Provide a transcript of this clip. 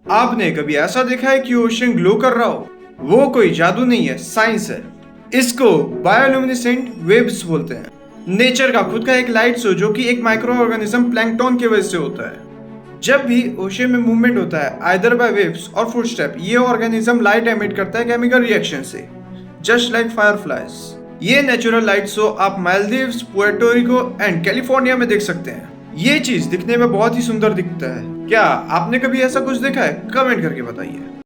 आपने कभी ऐसा देखा है कि ओशन ग्लो कर रहा हो? वो कोई जादू नहीं है, साइंस है। इसको बायोल्यूमिनेसेंट वेव्स बोलते हैं। नेचर का खुद का एक लाइट शो जो कि एक माइक्रो ऑर्गेनिज्म प्लैंकटन की वजह से होता है। जब भी ओशन में मूवमेंट होता है आइदर बाय वेव्स और फुटस्टेप, ये ऑर्गेनिज्म लाइट एमिट करता है केमिकल रिएक्शन से, जस्ट लाइक फायरफ्लाइज। ये नेचुरल लाइट शो आप Maldives, Puerto Rico and California में देख सकते हैं। ये चीज दिखने में बहुत ही सुंदर दिखता है। क्या आपने कभी ऐसा कुछ देखा है? कमेंट करके बताइए।